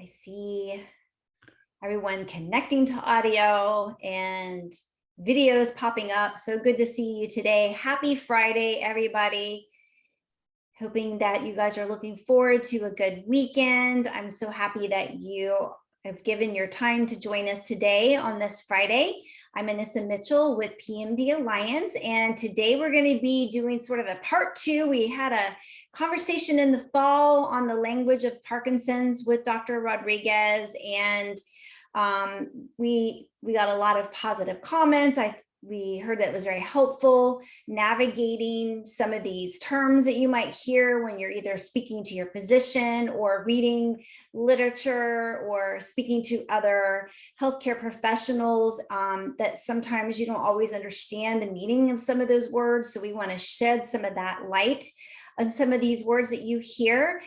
I see everyone connecting to audio and videos popping up. So good to see you today. Happy Friday, everybody. Hoping that you guys are looking forward to a good weekend. I'm so happy that you have given your time to join us today on this Friday. I'm Anissa Mitchell with PMD Alliance, and today we're going to be doing sort of a part two. We had a conversation in the fall on the language of Parkinson's with Dr. Rodriguez, and we got a lot of positive comments. We heard that it was very helpful navigating some of these terms that you might hear when you're either speaking to your physician or reading literature or speaking to other healthcare professionals, that sometimes you don't always understand the meaning of some of those words. So we want to shed some of that light on some of these words that you hear.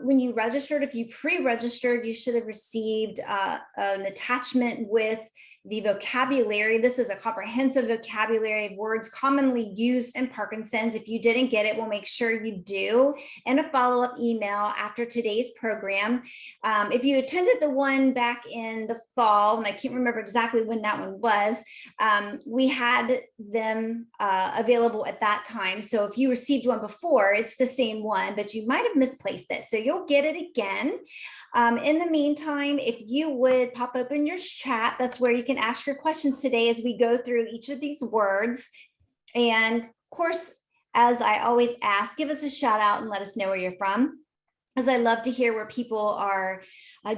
When you registered, if you pre-registered, you should have received an attachment with the vocabulary. This is a comprehensive vocabulary of words commonly used in Parkinson's. If you didn't get it, we'll make sure you do, and a follow-up email after today's program. If you attended the one back in the fall, and I can't remember exactly when that one was, we had them available at that time. So if you received one before, it's the same one, but you might have misplaced it. So you'll get it again. In the meantime, if you would pop open your chat, that's where you can ask your questions today as we go through each of these words. And of course, as I always ask, give us a shout out and let us know where you're from, as I love to hear where people are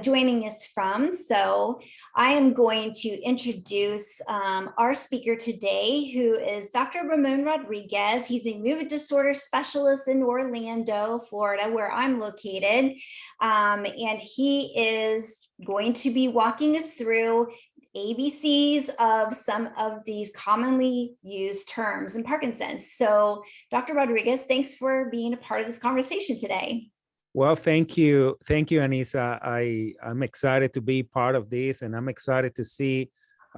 joining us from. So I am going to introduce our speaker today, who is Dr. Ramon Rodriguez. He's a movement disorder specialist in Orlando, Florida, where I'm located. And he is going to be walking us through ABCs of some of these commonly used terms in Parkinson's. So Dr. Rodriguez, thanks for being a part of this conversation today. Well, thank you. Thank you, Anissa. I'm excited to be part of this, and I'm excited to see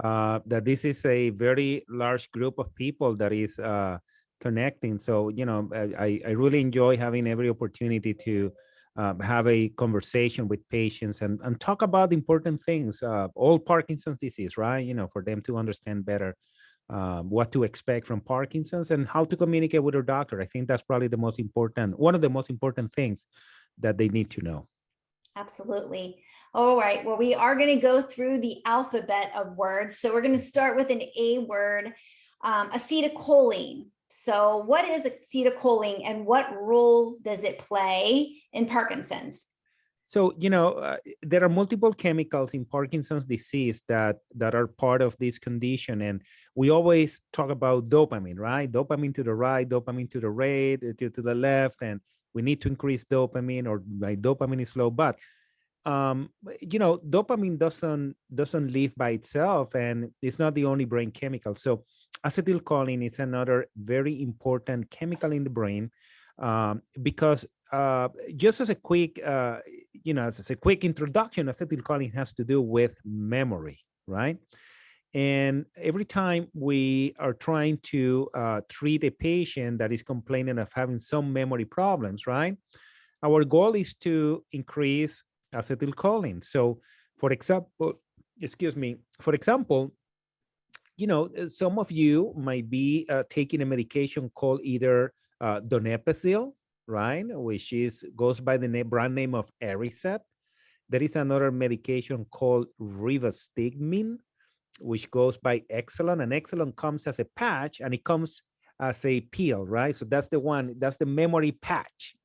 that this is a very large group of people that is connecting. So, you know, I really enjoy having every opportunity to have a conversation with patients and talk about important things, all Parkinson's disease, right? You know, for them to understand better what to expect from Parkinson's and how to communicate with their doctor. I think that's probably the most important, one of the most important things that they need to know. Absolutely. All right. Well, we are going to go through the alphabet of words. So we're going to start with an A word, acetylcholine. So what is acetylcholine and what role does it play in Parkinson's? So, you know, there are multiple chemicals in Parkinson's disease that are part of this condition. And we always talk about dopamine, right? Dopamine to the right, dopamine to the right, to the left. And we need to increase dopamine, or my dopamine is low. But, you know, dopamine doesn't live by itself, and it's not the only brain chemical. So acetylcholine is another very important chemical in the brain, because just as a quick, you know, as a quick introduction, acetylcholine has to do with memory, right? And every time we are trying to treat a patient that is complaining of having some memory problems, right? Our goal is to increase acetylcholine. So, for example, you know, some of you might be taking a medication called either donepezil, right, which goes by the brand name of Aricept. There is another medication called rivastigmine, which goes by Exelon, and Exelon comes as a patch and it comes as a pill, right? So that's the one, that's the memory patch.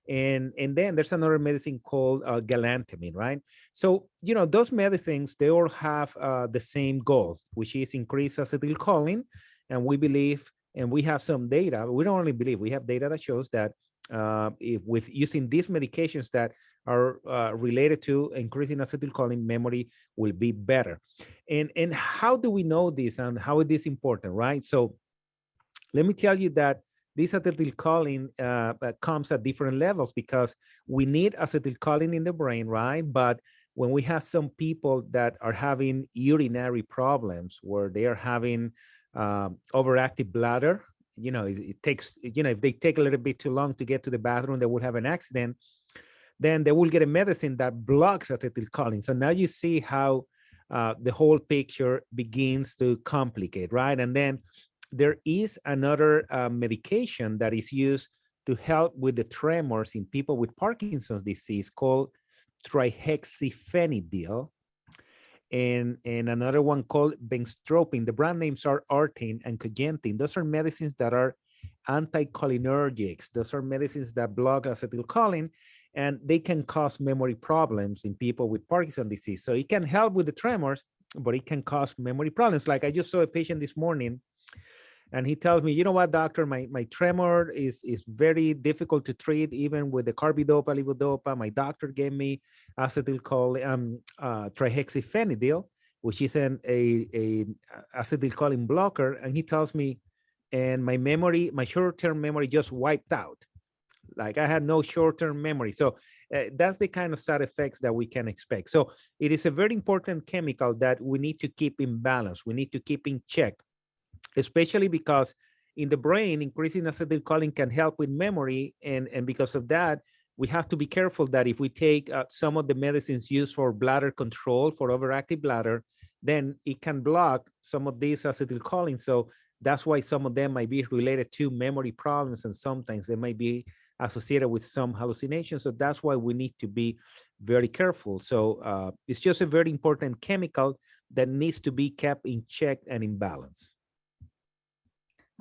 And then there's another medicine called galantamine, right? So, you know, those medicines, they all have the same goal, which is increase acetylcholine. And we believe, and we have some data, we don't only believe, we have data that shows that if with using these medications that are related to increasing acetylcholine, memory will be better. And how do we know this and how it is important, right? So let me tell you that this acetylcholine comes at different levels because we need acetylcholine in the brain, right? But when we have some people that are having urinary problems where they are having overactive bladder, you know, it takes, you know, if they take a little bit too long to get to the bathroom, they will have an accident. then they will get a medicine that blocks acetylcholine. So now you see how the whole picture begins to complicate, right? And then there is another medication that is used to help with the tremors in people with Parkinson's disease called trihexyphenidyl, and another one called benztropine. The brand names are Artane and Cogentin. Those are medicines that are anticholinergics. Those are medicines that block acetylcholine, and they can cause memory problems in people with Parkinson's disease. So it can help with the tremors, but it can cause memory problems. Like I just saw a patient this morning, and he tells me, you know what, doctor, my tremor is very difficult to treat, even with the carbidopa, levodopa. My doctor gave me acetylcholine, trihexyphenidyl, which is a acetylcholine blocker. And he tells me, and my memory, my short-term memory just wiped out. Like I had no short-term memory. So that's the kind of side effects that we can expect. So it is a very important chemical that we need to keep in balance. We need to keep in check, especially because in the brain, increasing acetylcholine can help with memory. And because of that, we have to be careful that if we take some of the medicines used for bladder control, for overactive bladder, then it can block some of these acetylcholine. So that's why some of them might be related to memory problems, and sometimes they might be associated with some hallucinations. So that's why we need to be very careful. So it's just a very important chemical that needs to be kept in check and in balance.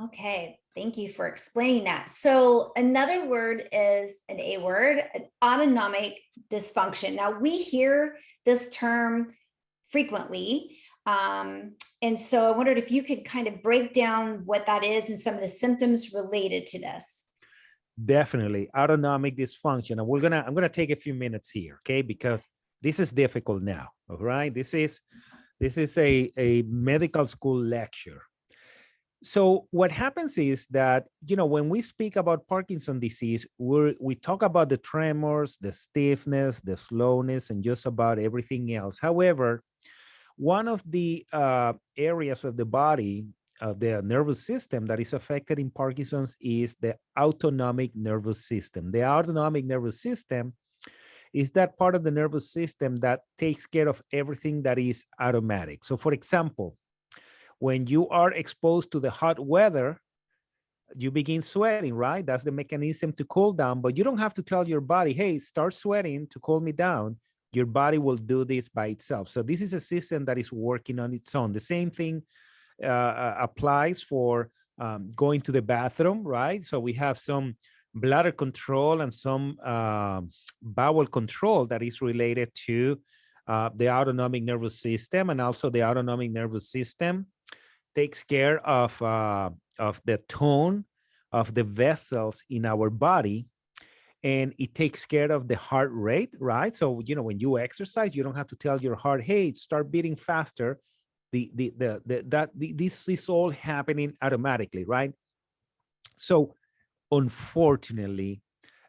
Okay, thank you for explaining that. So another word is an A word, autonomic dysfunction. Now we hear this term frequently. And so I wondered if you could kind of break down what that is and some of the symptoms related to this. Definitely autonomic dysfunction. And I'm gonna take a few minutes here, okay? Because this is difficult now, all right? This is a medical school lecture. So what happens is that, when we speak about Parkinson's disease, we talk about the tremors, the stiffness, the slowness, and just about everything else. However, one of the areas of the body, of the nervous system that is affected in Parkinson's is the autonomic nervous system. The autonomic nervous system is that part of the nervous system that takes care of everything that is automatic. So for example, when you are exposed to the hot weather, you begin sweating, right? That's the mechanism to cool down, but you don't have to tell your body, hey, start sweating to cool me down. Your body will do this by itself. So this is a system that is working on its own. The same thing applies for going to the bathroom, right? So we have some bladder control and some bowel control that is related to the autonomic nervous system, and also the autonomic nervous system takes care of the tone of the vessels in our body, and it takes care of the heart rate, right? So when you exercise, you don't have to tell your heart, hey, start beating faster. This is all happening automatically, right? So unfortunately,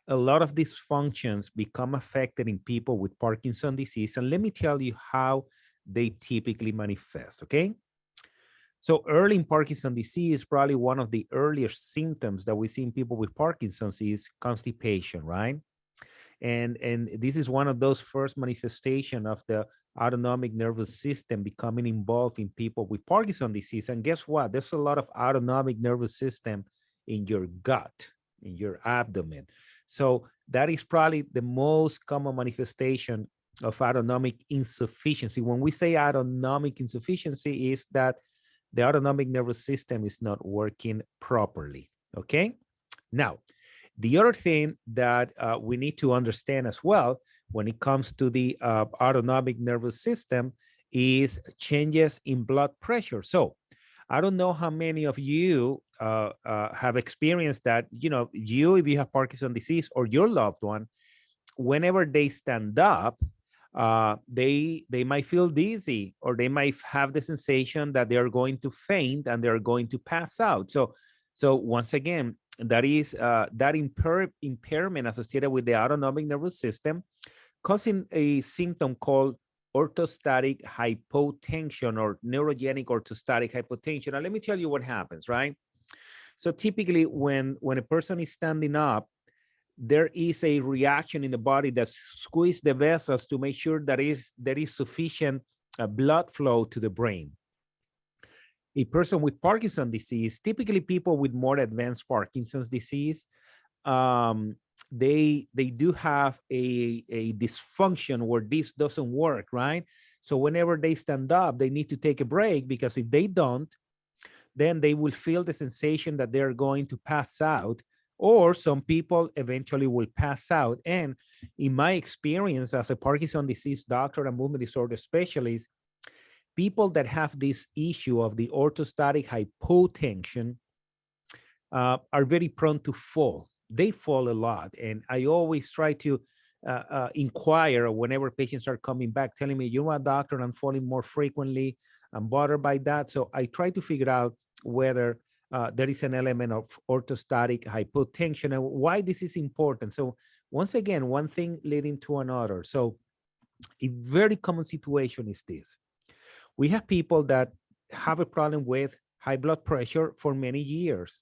a lot of these functions become affected in people with Parkinson's disease, and let me tell you how they typically manifest, okay? So early in Parkinson's disease, probably one of the earliest symptoms that we see in people with Parkinson's is constipation, right? And this is one of those first manifestation of the autonomic nervous system becoming involved in people with Parkinson's disease. And guess what? There's a lot of autonomic nervous system in your gut, in your abdomen. So that is probably the most common manifestation of autonomic insufficiency. When we say autonomic insufficiency, is that the autonomic nervous system is not working properly, okay? Now, the other thing that we need to understand as well when it comes to the autonomic nervous system is changes in blood pressure. So I don't know how many of you have experienced that, if you have Parkinson's disease or your loved one, whenever they stand up, they might feel dizzy, or they might have the sensation that they are going to faint and they are going to pass out. So once again, that is that impairment associated with the autonomic nervous system causing a symptom called orthostatic hypotension or neurogenic orthostatic hypotension. And let me tell you what happens, right? So typically when a person is standing up, there is a reaction in the body that squeeze the vessels to make sure that there is sufficient blood flow to the brain. A person with Parkinson's disease, typically people with more advanced Parkinson's disease, they do have a dysfunction where this doesn't work, right? So whenever they stand up, they need to take a break, because if they don't, then they will feel the sensation that they're going to pass out, or some people eventually will pass out. And in my experience as a Parkinson's disease doctor and movement disorder specialist, people that have this issue of the orthostatic hypotension are very prone to fall. They fall a lot. And I always try to inquire whenever patients are coming back, telling me, you know what, doctor, I'm falling more frequently. I'm bothered by that. So I try to figure out whether there is an element of orthostatic hypotension and why this is important. So once again, one thing leading to another. So a very common situation is this. We have people that have a problem with high blood pressure for many years.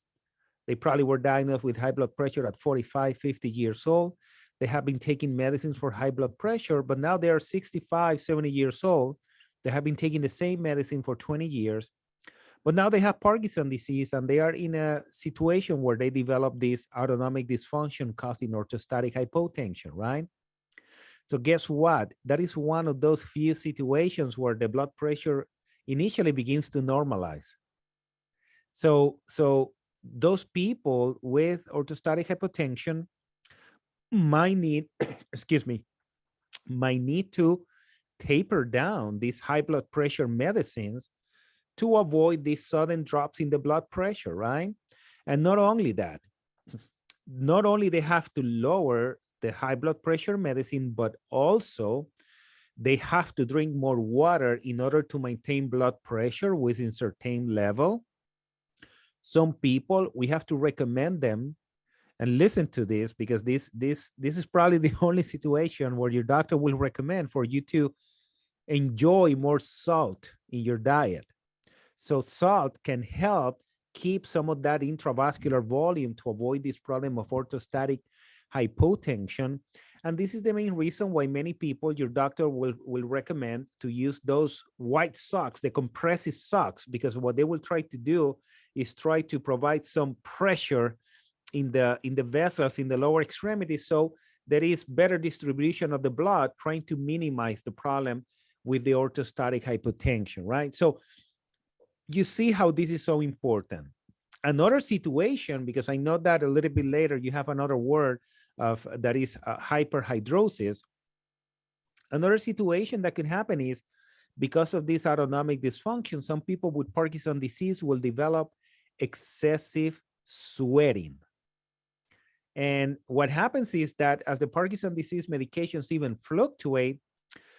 They probably were diagnosed with high blood pressure at 45, 50 years old. They have been taking medicines for high blood pressure, but now they are 65, 70 years old. They have been taking the same medicine for 20 years, but now they have Parkinson's disease and they are in a situation where they develop this autonomic dysfunction causing orthostatic hypotension, right? So guess what? That is one of those few situations where the blood pressure initially begins to normalize. So those people with orthostatic hypotension might need, excuse me, might need to taper down these high blood pressure medicines to avoid these sudden drops in the blood pressure, right? And not only that, not only they have to lower the high blood pressure medicine, but also they have to drink more water in order to maintain blood pressure within certain level. Some people, we have to recommend them, and listen to this, because this is probably the only situation where your doctor will recommend for you to enjoy more salt in your diet. So salt can help keep some of that intravascular volume to avoid this problem of orthostatic hypotension. And this is the main reason why many people, your doctor will recommend to use those white socks, the compressive socks, because what they will try to do is try to provide some pressure in the vessels in the lower extremities, so there is better distribution of the blood, trying to minimize the problem with the orthostatic hypotension, right? So you see how this is so important. Another situation, because I know that a little bit later you have another word of that is hyperhidrosis. Another situation that can happen is because of this autonomic dysfunction, some people with Parkinson's disease will develop excessive sweating. And what happens is that as the Parkinson's disease medications even fluctuate,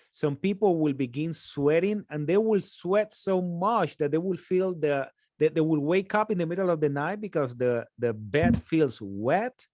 some people will begin sweating, and they will sweat so much that they will feel that they will wake up in the middle of the night because the bed feels wet,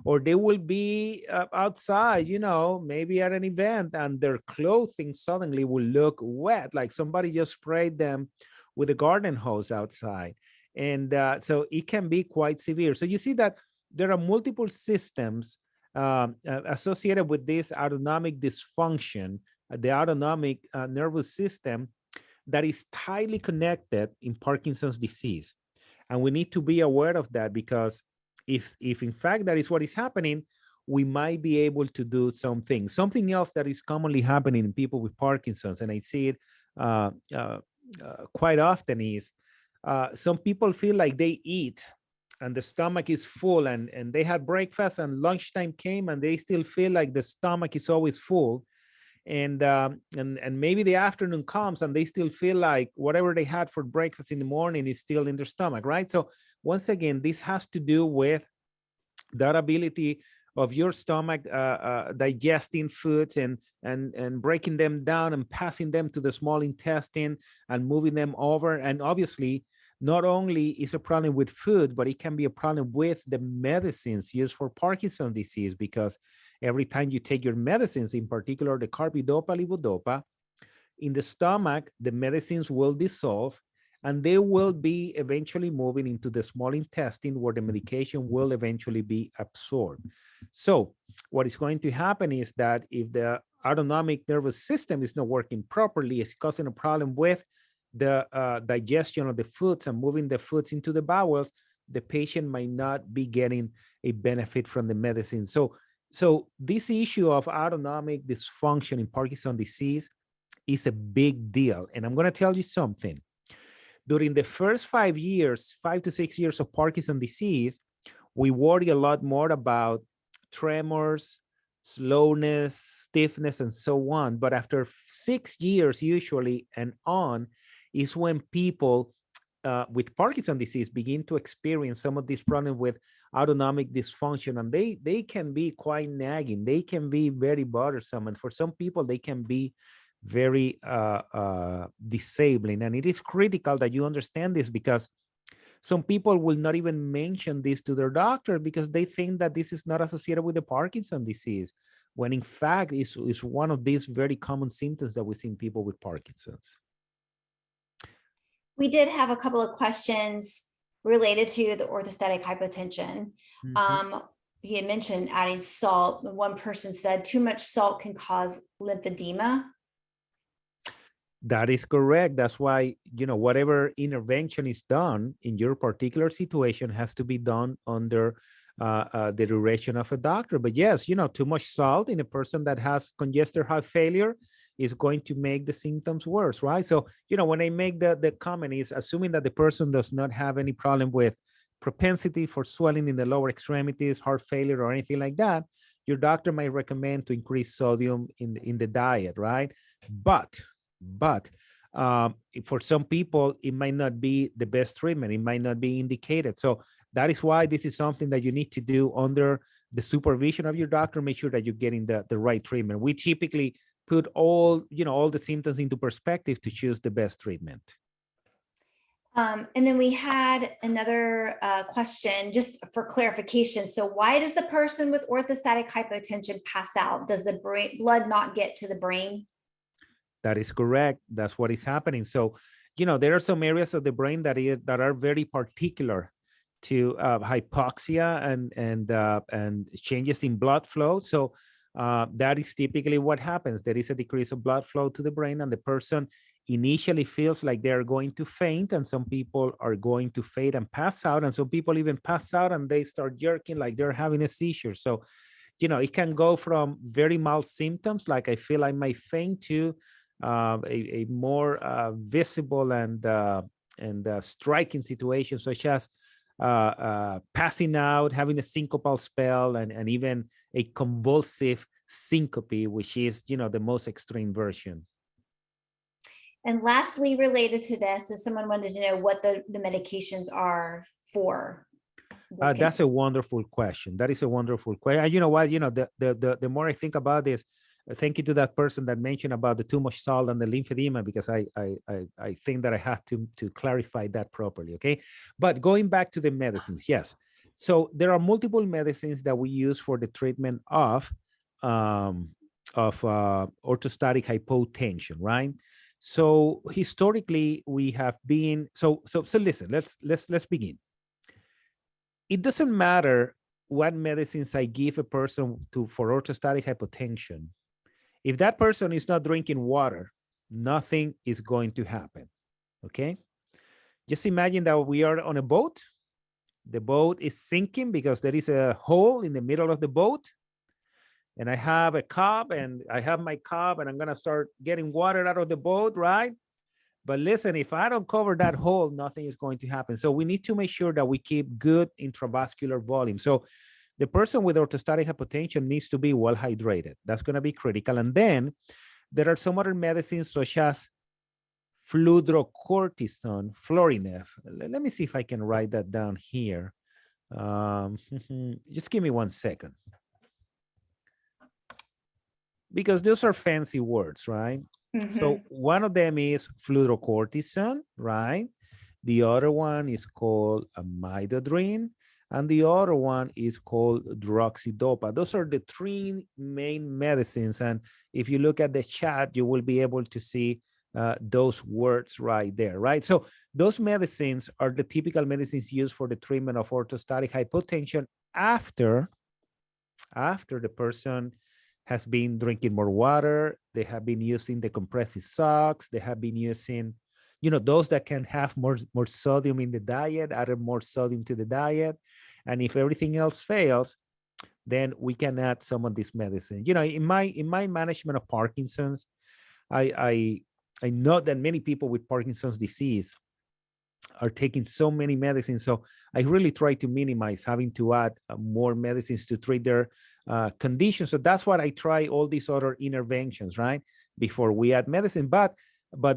or they will be outside, you know, maybe at an event, and their clothing suddenly will look wet, like somebody just sprayed them with a garden hose outside. And so it can be quite severe. So you see that there are multiple systems associated with this autonomic dysfunction, the autonomic nervous system, that is tightly connected in Parkinson's disease. And we need to be aware of that, because if in fact that is what is happening, we might be able to do something. Something else that is commonly happening in people with Parkinson's, and I see it quite often, is some people feel like they eat and the stomach is full, and they had breakfast and lunchtime came and they still feel like the stomach is always full. And maybe the afternoon comes and they still feel like whatever they had for breakfast in the morning is still in their stomach, right? So once again, this has to do with that ability of your stomach digesting foods and breaking them down and passing them to the small intestine and moving them over. And obviously, not only is a problem with food, but it can be a problem with the medicines used for Parkinson's disease, because every time you take your medicines, in particular the carbidopa, levodopa, in the stomach, the medicines will dissolve and they will be eventually moving into the small intestine where the medication will eventually be absorbed. So what is going to happen is that if the autonomic nervous system is not working properly, it's causing a problem with the digestion of the foods and moving the foods into the bowels, the patient might not be getting a benefit from the medicine. So this issue of autonomic dysfunction in Parkinson's disease is a big deal. And I'm going to tell you something. During the first 5 to 6 years of Parkinson's disease, we worry a lot more about tremors, slowness, stiffness, and so on. But after 6 years, usually, and on, is when people with Parkinson's disease begin to experience some of these problems with autonomic dysfunction, and they can be quite nagging. They can be very bothersome, and for some people, they can be very disabling. And it is critical that you understand this, because some people will not even mention this to their doctor because they think that this is not associated with the Parkinson's disease, when in fact is one of these very common symptoms that we see in people with Parkinson's. We did have a couple of questions related to the orthostatic hypotension. You had mentioned adding salt. One person said too much salt can cause lymphedema. That is correct. That's why, whatever intervention is done in your particular situation has to be done under the direction of a doctor. But yes, too much salt in a person that has congestive heart failure is going to make the symptoms worse, right? So, when I make the comment is assuming that the person does not have any problem with propensity for swelling in the lower extremities, heart failure, or anything like that, your doctor might recommend to increase sodium in the diet, right? But for some people, it might not be the best treatment. It might not be indicated. So that is why this is something that you need to do under the supervision of your doctor. Make sure that you're getting the right treatment. We typically put all the symptoms into perspective to choose the best treatment. And then we had another question just for clarification. So why does the person with orthostatic hypotension pass out? Does the blood not get to the brain? That is correct. That's what is happening. So, there are some areas of the brain that are very particular to hypoxia and changes in blood flow. So that is typically what happens. There is a decrease of blood flow to the brain, and the person initially feels like they're going to faint, and some people are going to faint and pass out, and some people even pass out and they start jerking like they're having a seizure. So, it can go from very mild symptoms, like I feel I might faint, to a more visible and striking situation, such as passing out, having a syncopal spell, and even a convulsive syncope, which is, the most extreme version. And lastly, related to this, is someone wanted to know what the medications are for. That's a wonderful question. That is a wonderful question. You know what? The more I think about this, thank you to that person that mentioned about the too much salt and the lymphedema, because I think that I have to clarify that properly. Okay, but going back to the medicines, yes. So there are multiple medicines that we use for the treatment of orthostatic hypotension, right? So historically, we have been so listen. Let's begin. It doesn't matter what medicines I give a person for orthostatic hypotension. If that person is not drinking water, nothing is going to happen. Okay? Just imagine that we are on a boat. The boat is sinking because there is a hole in the middle of the boat. And I have a cup, and I have my cup, and I'm going to start getting water out of the boat, right? But listen, if I don't cover that hole, nothing is going to happen. So we need to make sure that we keep good intravascular volume. So the person with orthostatic hypotension needs to be well hydrated. That's going to be critical. And then there are some other medicines such as fludrocortisone, Florinef. Let me see if I can write that down here. Just give me 1 second. Because those are fancy words, right? So one of them is fludrocortisone, right? The other one is called midodrine, and the other one is called droxidopa. Those are the 3 main medicines. And if you look at the chat, you will be able to see those words right there, right? So those medicines are the typical medicines used for the treatment of orthostatic hypotension after the person has been drinking more water, they have been using the compressive socks, they have been using, those that can have more sodium in the diet, added more sodium to the diet. And if everything else fails, then we can add some of this medicine. In my management of Parkinson's, I know that many people with Parkinson's disease are taking so many medicines. So I really try to minimize having to add more medicines to treat their conditions. So that's what I try all these other interventions, right? Before we add medicine, but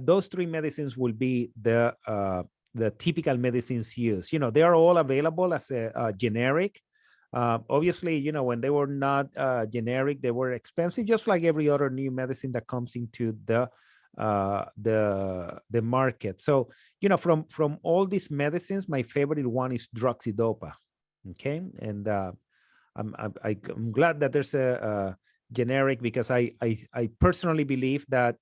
those three medicines will be the typical medicines used. They are all available as a generic. Obviously, when they were not generic, they were expensive, just like every other new medicine that comes into the market. So, from all these medicines, my favorite one is droxidopa. Okay, and I'm glad that there's a generic, because I personally believe that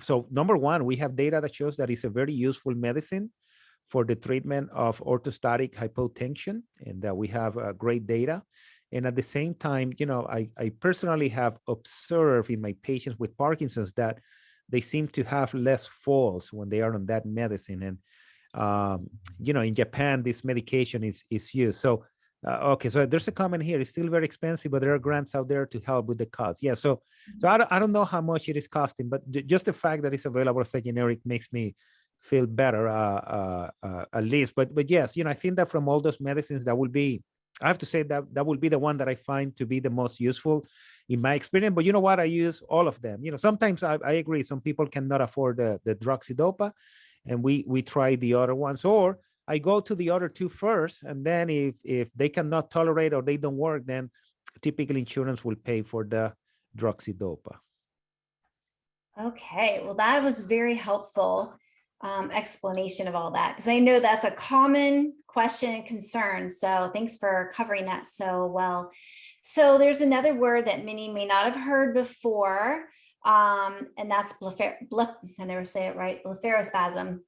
so number one, we have data that shows that it's a very useful medicine for the treatment of orthostatic hypotension, and that we have great data. And at the same time, I personally have observed in my patients with Parkinson's that they seem to have less falls when they are on that medicine. And, in Japan, this medication is used. So, okay, so there's a comment here. It's still very expensive, but there are grants out there to help with the cost. Yeah, so I don't know how much it is costing, but just the fact that it's available as a generic makes me feel better, at least. But yes, I think that from all those medicines, that will be, I have to say that will be the one that I find to be the most useful in my experience. But you know what? I use all of them. Sometimes I agree. Some people cannot afford the droxidopa, and we try the other ones, or I go to the other two first, and then if they cannot tolerate or they don't work, then typically insurance will pay for the droxidopa. Okay, well, that was very helpful explanation of all that, because I know that's a common question and concern. So thanks for covering that so well. So there's another word that many may not have heard before, and that's I never say it right, blepharospasm.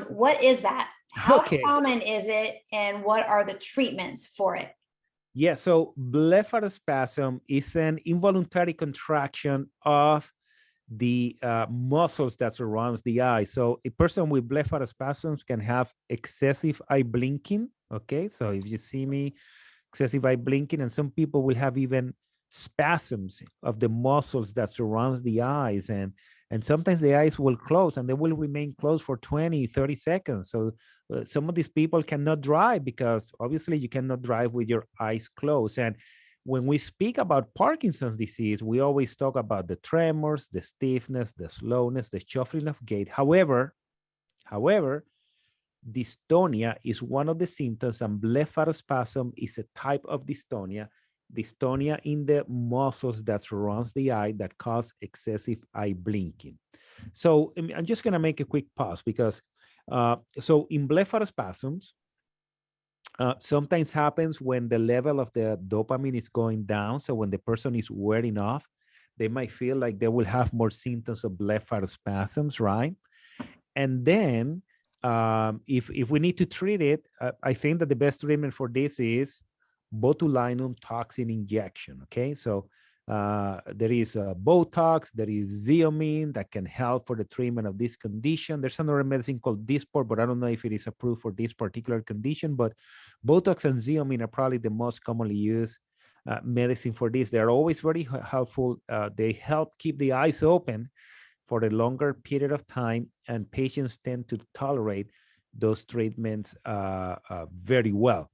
What is that? How common is it, and what are the treatments for it? Yeah, so blepharospasm is an involuntary contraction of the muscles that surrounds the eye. So a person with blepharospasms can have excessive eye blinking. Okay, so if you see me, excessive eye blinking, and some people will have even spasms of the muscles that surrounds the eyes, and sometimes the eyes will close and they will remain closed for 20-30 seconds. So some of these people cannot drive, because obviously you cannot drive with your eyes closed. And when we speak about Parkinson's disease, we always talk about the tremors, the stiffness, the slowness, the shuffling of gait. However, dystonia is one of the symptoms, and blepharospasm is a type of dystonia in the muscles that surrounds the eye that cause excessive eye blinking. So I'm just going to make a quick pause, because so in blepharospasms, sometimes happens when the level of the dopamine is going down. So when the person is wearing off, they might feel like they will have more symptoms of blepharospasms, right? And then if we need to treat it, I think that the best treatment for this is botulinum toxin injection. Okay, so there is Botox, there is Xeomin that can help for the treatment of this condition. There's another medicine called Dysport, but I don't know if it is approved for this particular condition. But Botox and Xeomin are probably the most commonly used medicine for this. They're always very helpful. They help keep the eyes open for a longer period of time, and patients tend to tolerate those treatments very well.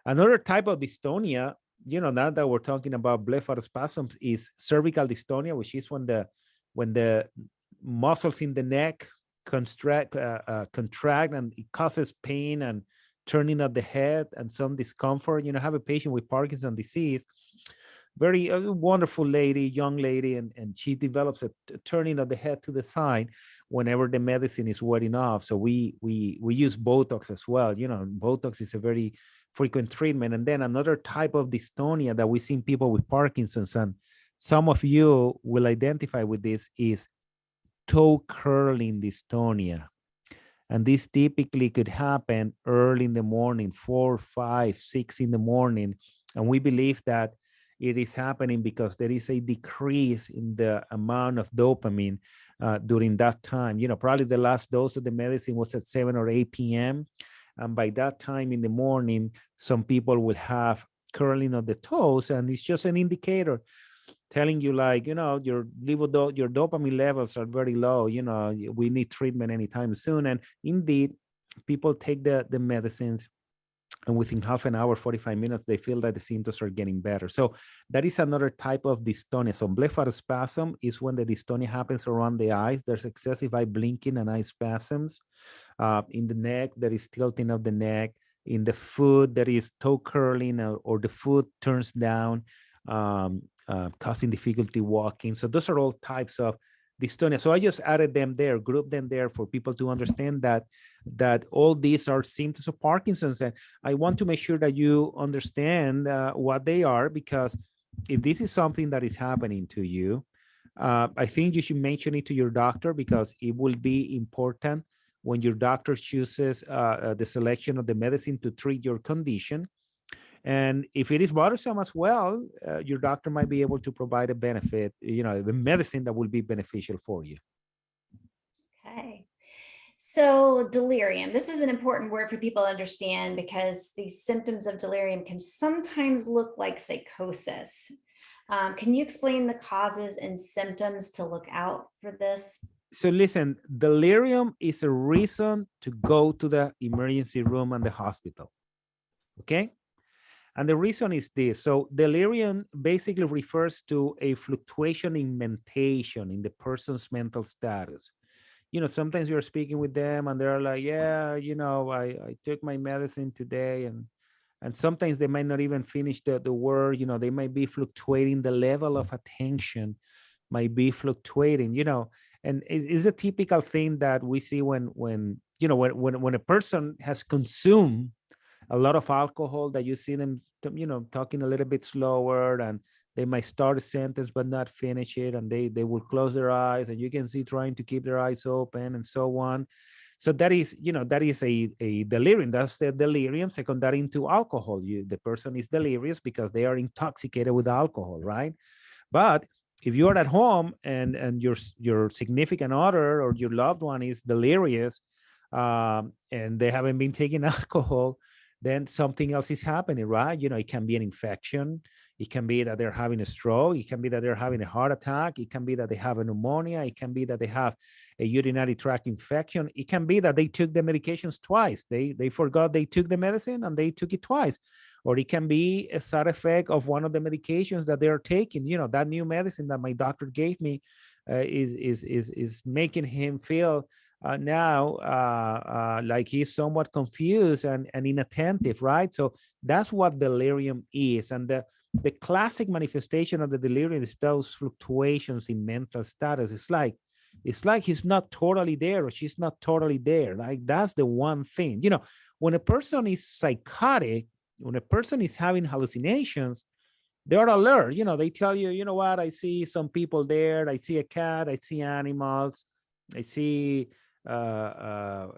Another type of dystonia, now that we're talking about blepharospasms, is cervical dystonia, which is when the muscles in the neck contract and it causes pain and turning of the head and some discomfort. I have a patient with Parkinson's disease, very wonderful lady, young lady, and she develops a turning of the head to the side whenever the medicine is wearing off. So we use Botox as well. Botox is a very frequent treatment. And then another type of dystonia that we see in people with Parkinson's, and some of you will identify with this, is toe curling dystonia. And this typically could happen early in the morning, 4, 5, 6 in the morning. And we believe that it is happening because there is a decrease in the amount of dopamine during that time. Probably the last dose of the medicine was at 7 or 8 p.m. And by that time in the morning, some people will have curling of the toes, and it's just an indicator telling you, like, your your dopamine levels are very low. We need treatment anytime soon. And indeed, people take the medicines, and within half an hour, 45 minutes, they feel that the symptoms are getting better. So that is another type of dystonia. So blepharospasm is when the dystonia happens around the eyes. There's excessive eye blinking and eye spasms. In the neck, there is tilting of the neck. In the foot, there is toe curling, or the foot turns down, causing difficulty walking. So those are all types of dystonia. So I just added them there, grouped them there for people to understand that all these are symptoms of Parkinson's. And I want to make sure that you understand what they are, because if this is something that is happening to you, I think you should mention it to your doctor, because it will be important when your doctor chooses the selection of the medicine to treat your condition. And if it is bothersome as well, your doctor might be able to provide a benefit, the medicine that will be beneficial for you. Okay. So delirium, this is an important word for people to understand, because these symptoms of delirium can sometimes look like psychosis. Can you explain the causes and symptoms to look out for this? So listen, delirium is a reason to go to the emergency room and the hospital. Okay? And the reason is this. So delirium basically refers to a fluctuation in mentation in the person's mental status. Sometimes you're speaking with them and they're like, yeah, I took my medicine today, and sometimes they might not even finish the word. They might be fluctuating. The level of attention might be fluctuating, and it's a typical thing that we see when a person has consumed a lot of alcohol, that you see them, talking a little bit slower, and they might start a sentence but not finish it, and they will close their eyes, and you can see trying to keep their eyes open, and so on. So that is, a delirium. That's the delirium secondary to alcohol. The person is delirious because they are intoxicated with alcohol, right? But if you're at home and your significant other or your loved one is delirious, and they haven't been taking alcohol, then something else is happening, right? It can be an infection. It can be that they're having a stroke. It can be that they're having a heart attack. It can be that they have a pneumonia. It can be that they have a urinary tract infection. It can be that they took the medications twice. They forgot they took the medicine and they took it twice. Or it can be a side effect of one of the medications that they're taking. That new medicine that my doctor gave me is making him feel now like he's somewhat confused and inattentive, right? So that's what delirium is. And the classic manifestation of the delirium is those fluctuations in mental status. It's like he's not totally there, or she's not totally there. Like, that's the one thing. When a person is psychotic, when a person is having hallucinations, they're alert. They tell you, you know what, I see some people there. I see a cat. I see animals. I see a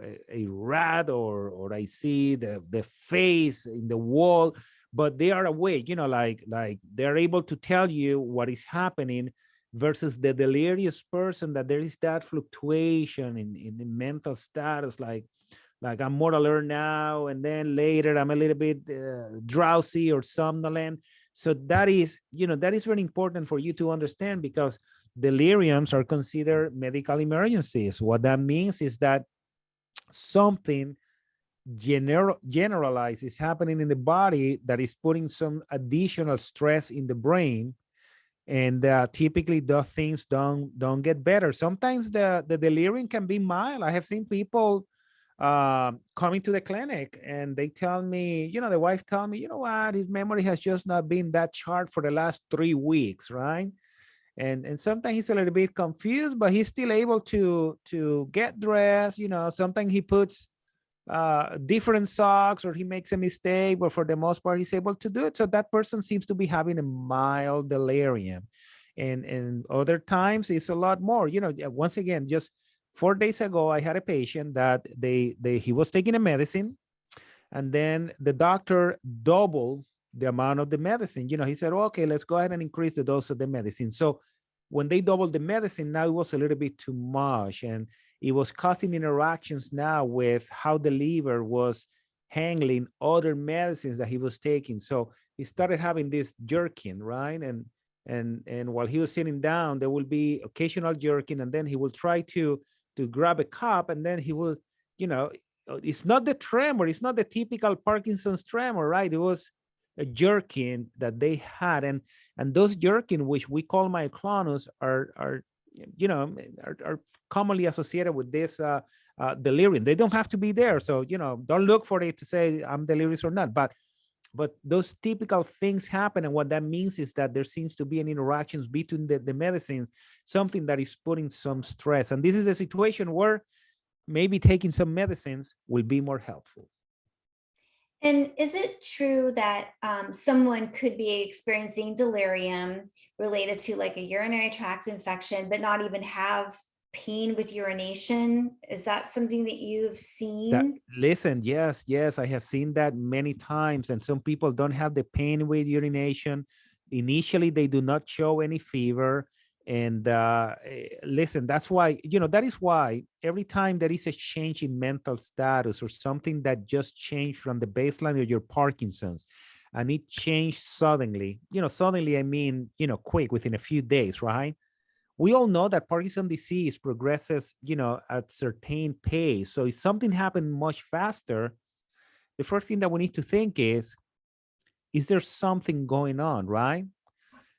rat, or I see the face in the wall, but they are awake, like they're able to tell you what is happening, versus the delirious person, that there is that fluctuation in the mental status, like I'm more alert now, and then later I'm a little bit drowsy or somnolent. So that is very important for you to understand, because deliriums are considered medical emergencies. What that means is that something generalized is happening in the body that is putting some additional stress in the brain, and typically the things don't get better. Sometimes the delirium can be mild. I have seen people coming to the clinic, and they tell me, the wife tell me, you know what, his memory has just not been that sharp for the last 3 weeks, right? And sometimes he's a little bit confused, but he's still able to get dressed. Sometimes he puts different socks, or he makes a mistake, but for the most part he's able to do it. So that person seems to be having a mild delirium. and other times it's a lot more. Once again, just 4 days ago, I had a patient that he was taking a medicine, and then the doctor doubled the amount of the medicine. He said, okay, let's go ahead and increase the dose of the medicine. So when they doubled the medicine, now it was a little bit too much, and it was causing interactions now with how the liver was handling other medicines that he was taking. So he started having this jerking, right? And while he was sitting down, there will be occasional jerking, and then he will try to grab a cup, and then he will, it's not the tremor, it's not the typical Parkinson's tremor, right? It was a jerking that they had, and those jerking, which we call myoclonus, are commonly associated with this delirium. They don't have to be there, so don't look for it to say I'm delirious or not, but those typical things happen, and what that means is that there seems to be an interactions between the medicines, something that is putting some stress, and this is a situation where maybe taking some medicines will be more helpful. And is it true that someone could be experiencing delirium related to like a urinary tract infection, but not even have pain with urination? Is that something that you've seen? Listen, yes, I have seen that many times, and some people don't have the pain with urination. Initially, they do not show any fever. And listen, that's why, that is why every time there is a change in mental status or something that just changed from the baseline of your Parkinson's, and it changed suddenly, suddenly, I mean, quick, within a few days, right? We all know that Parkinson's disease progresses, at certain pace. So if something happened much faster, the first thing that we need to think is there something going on, right?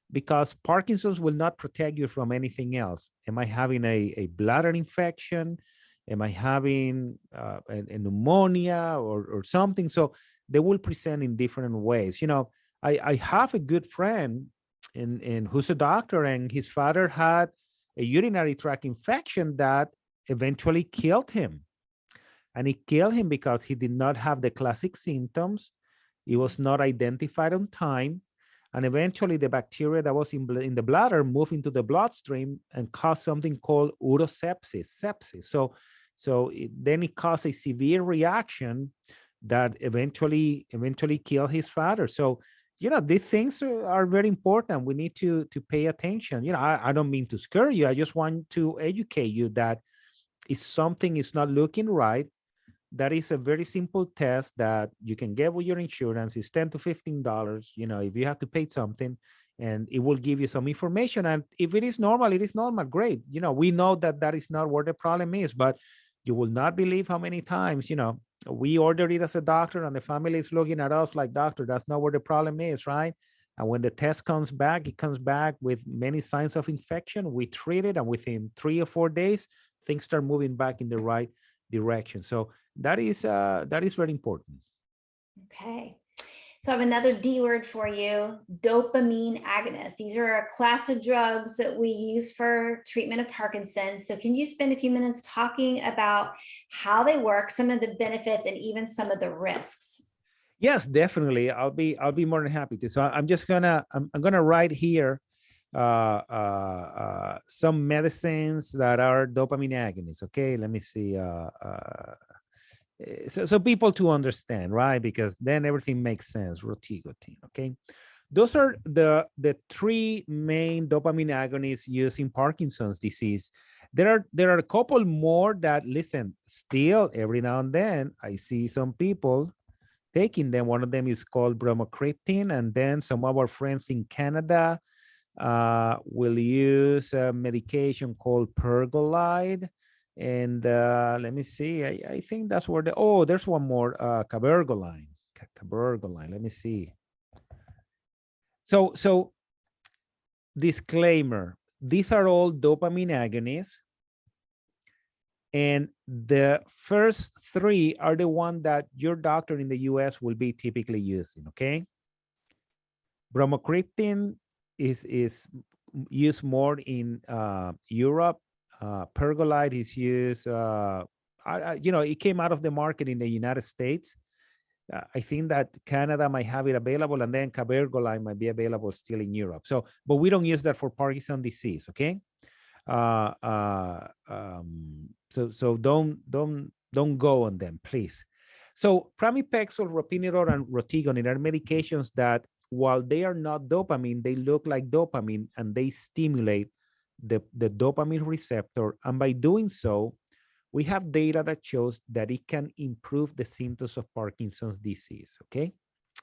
Because Parkinson's will not protect you from anything else. Am I having a bladder infection? Am I having a pneumonia or something? So they will present in different ways. I have a good friend in who's a doctor, and his father had a urinary tract infection that eventually killed him. And it killed him because he did not have the classic symptoms. It was not identified on time. And eventually the bacteria that was in the bladder moved into the bloodstream and caused something called sepsis. So then it caused a severe reaction that eventually killed his father. So, these things are very important. We need to pay attention. I don't mean to scare you. I just want to educate you that if something is not looking right, that is a very simple test that you can get with your insurance. It's $10 to $15, if you have to pay something, and it will give you some information. And if it is normal, it is normal. Great. We know that is not where the problem is, but you will not believe how many times, we ordered it as a doctor, and the family is looking at us like, doctor, that's not where the problem is, right? And when the test comes back, it comes back with many signs of infection. We treat it, and within 3 or 4 days, things start moving back in the right direction. So that is very important. Okay. So I have another D word for you, dopamine agonists. These are a class of drugs that we use for treatment of Parkinson's. So can you spend a few minutes talking about how they work, some of the benefits, and even some of the risks? Yes, definitely. I'll be more than happy to. So I'm gonna write here some medicines that are dopamine agonists. Okay, let me see. So people to understand, right? Because then everything makes sense. Rotigotine, okay? Those are the three main dopamine agonists used in Parkinson's disease. There are a couple more that, listen, still every now and then I see some people taking them. One of them is called bromocriptine, and then some of our friends in Canada will use a medication called pergolide. And let me see, I think that's where there's one more, cabergoline. Cabergoline, let me see. So disclaimer, these are all dopamine agonists. And the first three are the one that your doctor in the US will be typically using, okay? Bromocriptine is used more in Europe. Pergolide is used, it came out of the market in the United States. I think that Canada might have it available, and then cabergoline might be available still in Europe. So, but we don't use that for Parkinson's disease, okay? So don't go on them, please. So pramipexole, ropinirole, and rotigonine are medications that, while they are not dopamine, they look like dopamine, and they stimulate the dopamine receptor. And by doing so, we have data that shows that it can improve the symptoms of Parkinson's disease, okay?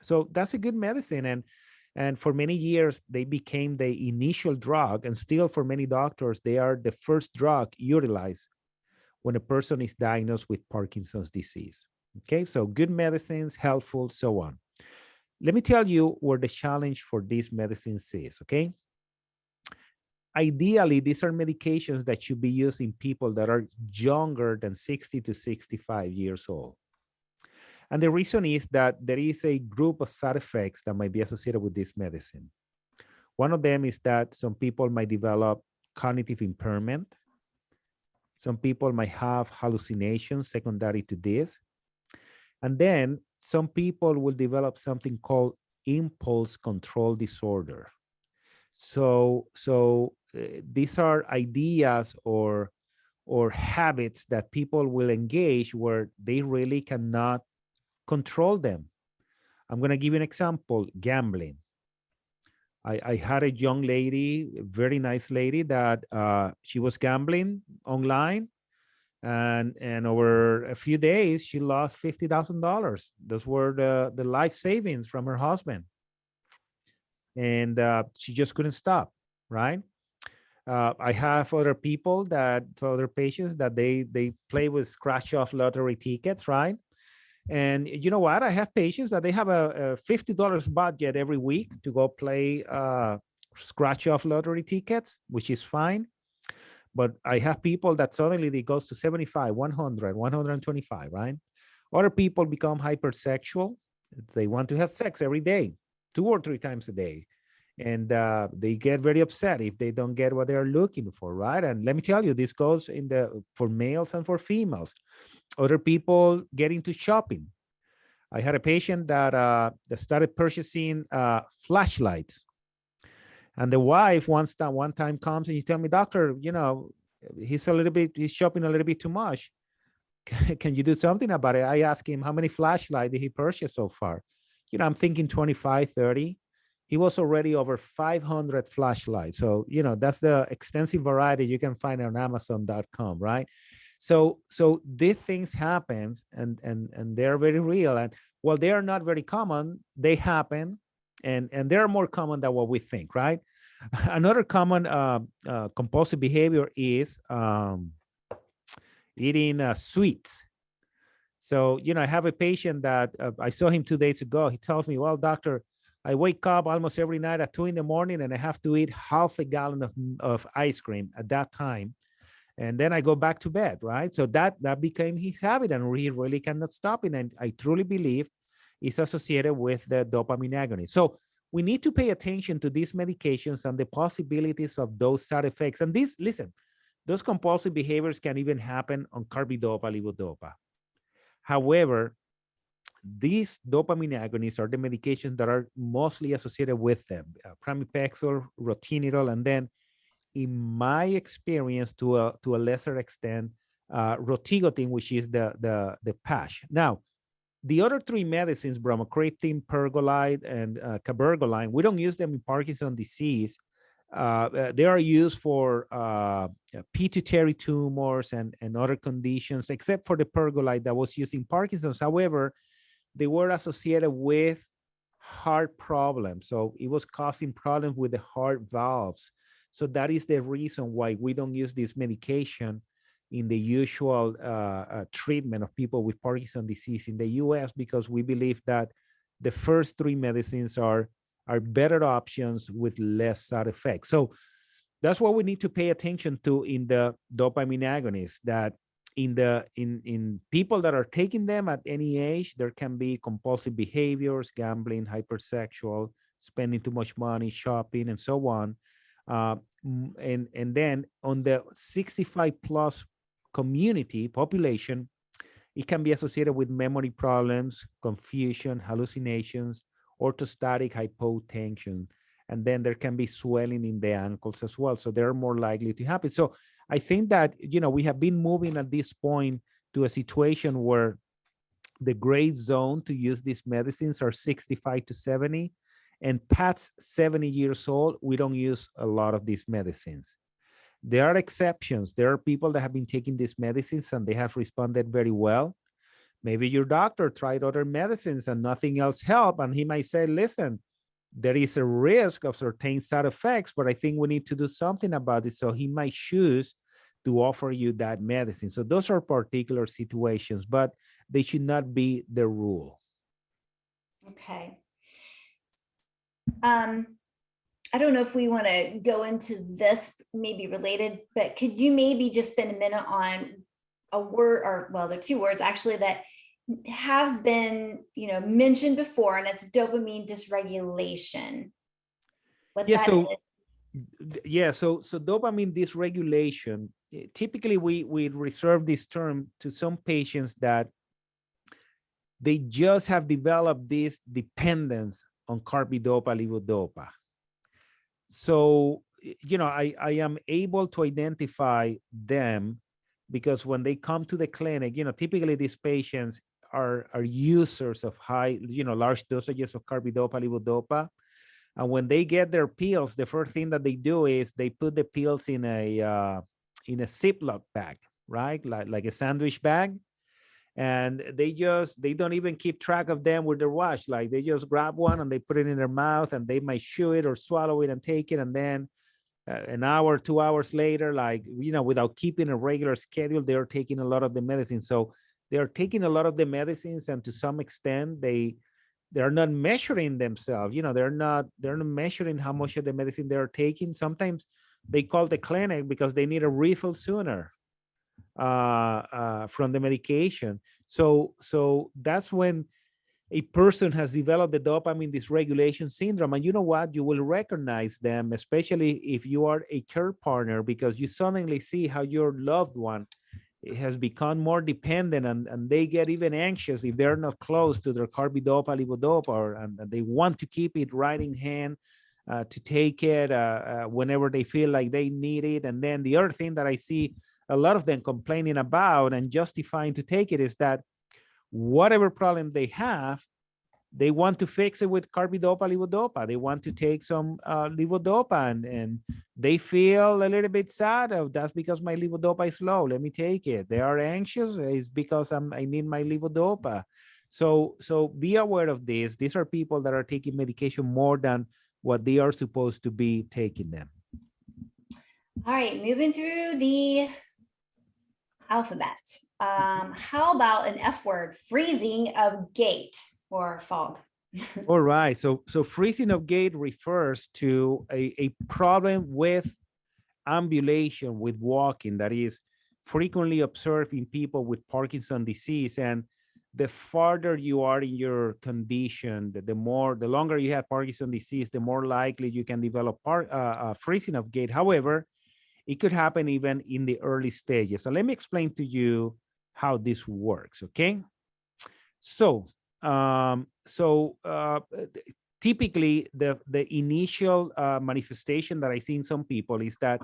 So that's a good medicine. And for many years, they became the initial drug, and still for many doctors, they are the first drug utilized when a person is diagnosed with Parkinson's disease. Okay, so good medicines, helpful, so on. Let me tell you where the challenge for these medicines is, okay? Ideally, these are medications that should be used in people that are younger than 60 to 65 years old. And the reason is that there is a group of side effects that might be associated with this medicine. One of them is that some people might develop cognitive impairment. Some people might have hallucinations secondary to this. And then some people will develop something called impulse control disorder. So these are ideas or habits that people will engage where they really cannot control them. I'm going to give you an example: gambling. I had a young lady, a very nice lady, that she was gambling online, and over a few days she lost $50,000. Those were the life savings from her husband, and she just couldn't stop. Right? I have other people other patients that they play with scratch off lottery tickets, right? And you know what? I have patients that they have a $50 budget every week to go play scratch off lottery tickets, which is fine. But I have people that suddenly it goes to 75, 100, 125, right? Other people become hypersexual. They want to have sex every day, 2 or 3 times a day. And they get very upset if they don't get what they're looking for, right? And let me tell you, this goes for males and for females. Other people get into shopping. I had a patient that started purchasing flashlights, and the wife one time comes and you tell me, doctor, he's shopping a little bit too much. Can you do something about it? I asked him, how many flashlights did he purchase so far? I'm thinking 25, 30. He was already over 500 flashlights. So, that's the extensive variety you can find on Amazon.com, right? So these things happens and they're very real. And while they are not very common, they happen, and they're more common than what we think, right? Another common compulsive behavior is eating sweets. So, I have a patient that I saw him 2 days ago. He tells me, well, doctor, I wake up almost every night at 2 a.m. and I have to eat half a gallon of ice cream at that time. And then I go back to bed, right? So that became his habit, and he really cannot stop it. And I truly believe it's associated with the dopamine agonist. So we need to pay attention to these medications and the possibilities of those side effects. And listen, those compulsive behaviors can even happen on carbidopa, levodopa. However, these dopamine agonists are the medications that are mostly associated with them: pramipexole, rotinirole, and then, in my experience, to a lesser extent, rotigotine, which is the patch. Now, the other three medicines, bromocriptine, pergolide, and cabergoline, we don't use them in Parkinson's disease. They are used for pituitary tumors and other conditions, except for the pergolide that was used in Parkinson's. However, they were associated with heart problems. So it was causing problems with the heart valves. So that is the reason why we don't use this medication in the usual treatment of people with Parkinson's disease in the US, because we believe that the first three medicines are better options with less side effects. So that's what we need to pay attention to in the dopamine agonists, that in people that are taking them at any age, there can be compulsive behaviors, gambling, hypersexual, spending too much money, shopping, and so on. And then on the 65 plus community population, It can be associated with memory problems, confusion, hallucinations, orthostatic hypotension, and then there can be swelling in the ankles as well. So they're more likely to happen. So I think that, we have been moving at this point to a situation where the gray zone to use these medicines are 65 to 70, and past 70 years old, we don't use a lot of these medicines. There are exceptions. There are people that have been taking these medicines and they have responded very well. Maybe your doctor tried other medicines and nothing else helped, and he might say, listen, there is a risk of certain side effects, but I think we need to do something about it. So he might choose to offer you that medicine. So those are particular situations, but they should not be the rule. Okay. I don't know if we want to go into this, maybe related, but could you maybe just spend a minute on a word, or well, there are two words actually that has been, mentioned before, and it's dopamine dysregulation. What Yeah, that so is. so dopamine dysregulation, typically we reserve this term to some patients that they just have developed this dependence on carbidopa levodopa. So, I am able to identify them because when they come to the clinic, typically these patients are users of high, large dosages of carbidopa levodopa. And when they get their pills, the first thing that they do is they put the pills in a Ziploc bag, right? Like a sandwich bag. And they don't even keep track of them with their watch. Like they just grab one and they put it in their mouth, and they might chew it or swallow it and take it. And then an hour, 2 hours later, without keeping a regular schedule, they're taking a lot of the medicine. So they're taking a lot of the medicines, and to some extent they're not measuring themselves. They're not measuring how much of the medicine they're taking. Sometimes they call the clinic because they need a refill sooner from the medication. So that's when a person has developed the dopamine dysregulation syndrome. And you know what? You will recognize them, especially if you are a care partner, because you suddenly see how your loved one has become more dependent, and they get even anxious if they're not close to their carbidopa levodopa, and they want to keep it right in hand to take it whenever they feel like they need it. And then the other thing that I see a lot of them complaining about and justifying to take it is that whatever problem they have, they want to fix it with carbidopa levodopa. They want to take some levodopa, and they feel a little bit sad. Oh, that's because my levodopa is low. Let me take it. They are anxious. It's because I need my levodopa. So be aware of this. These are people that are taking medication more than what they are supposed to be taking them. All right, moving through the alphabet. How about an F word, freezing of gait or fog? All right. So freezing of gait refers to a problem with ambulation, with walking, that is frequently observed in people with Parkinson's disease. And the farther you are in your condition, the longer you have Parkinson's disease, the more likely you can develop freezing of gait. However, it could happen even in the early stages. So let me explain to you how this works, okay? So, typically the initial manifestation that I see in some people is that